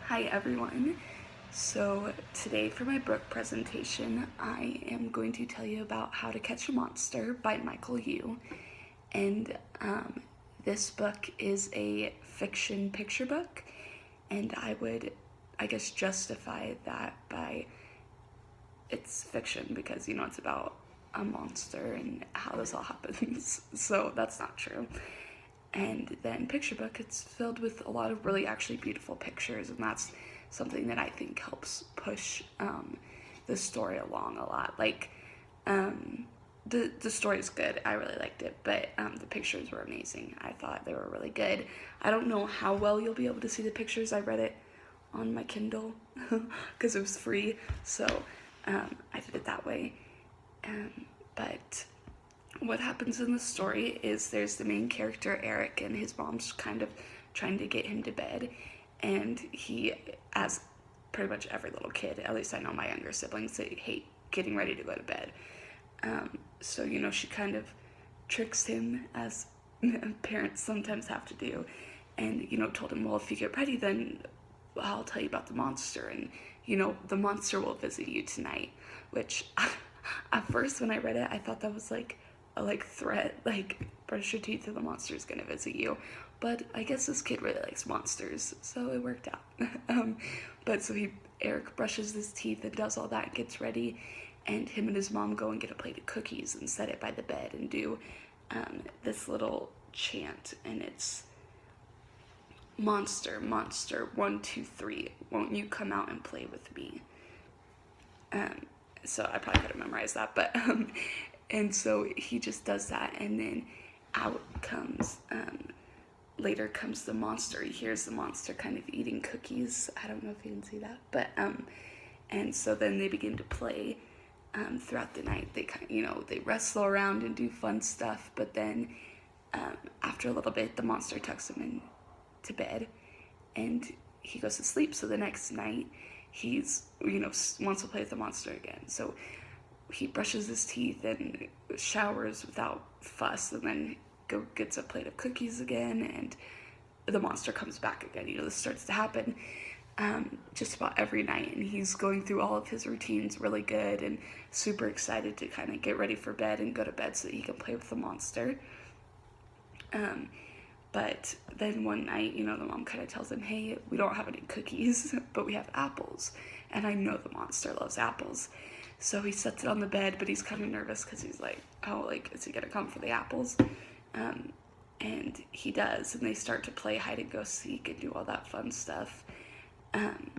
Hi everyone. So today for my book presentation, I am going to tell you about How to Catch a Monster by Michael Yu. And this book is a fiction picture book, and I would, justify that by it's fiction because, it's about a monster and how this all happens. So that's not true. And then picture book, it's filled with a lot of really actually beautiful pictures, and that's something that I think helps push the story along a lot. Like the story is good, I really liked it, but the pictures were amazing. I thought they were really good. I don't know how well you'll be able to see the pictures. I read it on my Kindle because it was free, so I did it that way. But what happens in the story is there's the main character, Eric, and his mom's kind of trying to get him to bed. And he, as pretty much every little kid, at least I know my younger siblings, they hate getting ready to go to bed. So, she kind of tricks him, as parents sometimes have to do. And, told him, well, if you get ready, then I'll tell you about the monster. And, the monster will visit you tonight. Which, at first when I read it, I thought that was like a threat, like brush your teeth and the monster's gonna visit you. But I guess this kid really likes monsters, so it worked out. But so Eric brushes his teeth and does all that and gets ready, and him and his mom go and get a plate of cookies and set it by the bed and do this little chant, and it's monster, monster, 1, 2, 3, won't you come out and play with me? So I probably could have memorized that, but and so he just does that, and then out comes, later comes the monster. He hears the monster kind of eating cookies. I don't know if you can see that, but, and so then they begin to play, throughout the night. They kind of, they wrestle around and do fun stuff, but then, after a little bit, the monster tucks him in to bed, and he goes to sleep, so the next night, he's, wants to play with the monster again. So he brushes his teeth and showers without fuss, and then gets a plate of cookies again, and the monster comes back again. This starts to happen just about every night, and he's going through all of his routines really good and super excited to kind of get ready for bed and go to bed so that he can play with the monster. But then one night, the mom kind of tells him, hey, we don't have any cookies, but we have apples. And I know the monster loves apples. So he sets it on the bed, but he's kind of nervous because he's like, oh, is he going to come for the apples? And he does, and they start to play hide and go seek and do all that fun stuff. And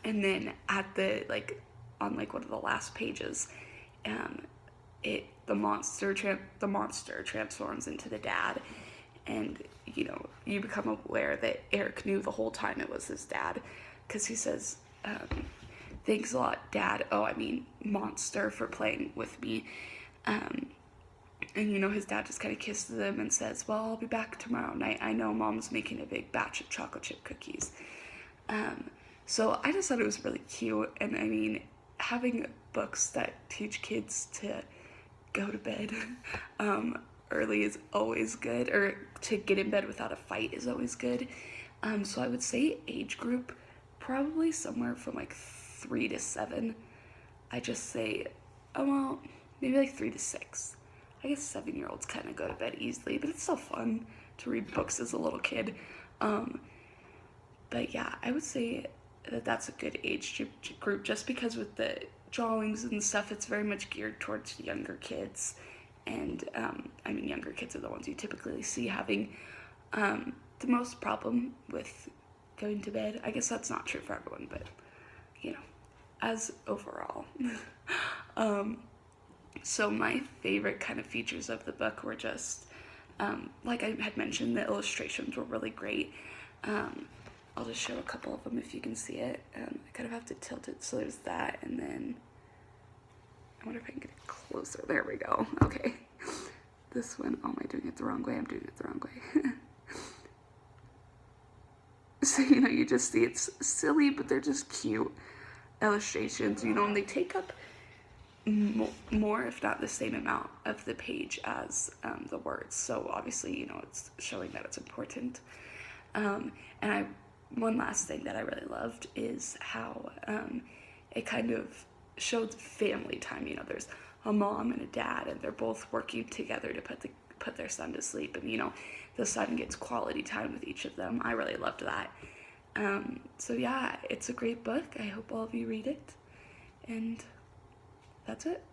then at the, on one of the last pages, the monster transforms into the dad. And, you become aware that Eric knew the whole time it was his dad, because he says, thanks a lot, Dad. Oh, I mean, monster, for playing with me. And, his dad just kind of kisses him and says, well, I'll be back tomorrow night. I know Mom's making a big batch of chocolate chip cookies. So I just thought it was really cute. And, I mean, having books that teach kids to go to bed early is always good, or to get in bed without a fight is always good. So I would say age group, probably somewhere from 3 to 7. I just say, maybe 3 to 6. I guess 7-year-olds kind of go to bed easily, but it's still fun to read books as a little kid. But yeah, I would say that that's a good age group, just because with the drawings and stuff, it's very much geared towards younger kids. And, younger kids are the ones you typically see having the most problem with going to bed. I guess that's not true for everyone, but, as overall. So my favorite kind of features of the book were just, like I had mentioned, the illustrations were really great. I'll just show a couple of them if you can see it. I kind of have to tilt it, so there's that, and then I wonder if I can get it closer. There we go. Okay. This one, oh, am I doing it the wrong way? I'm doing it the wrong way. So, you just see it's silly, but they're just cute illustrations, and they take up more, if not the same amount of the page as the words. So obviously, it's showing that it's important. And I one last thing that I really loved is how it kind of showed family time. You know, there's a mom and a dad, and they're both working together to put their son to sleep, and you know, the son gets quality time with each of them. I really loved that. So yeah, it's a great book. I hope all of you read it, and that's it.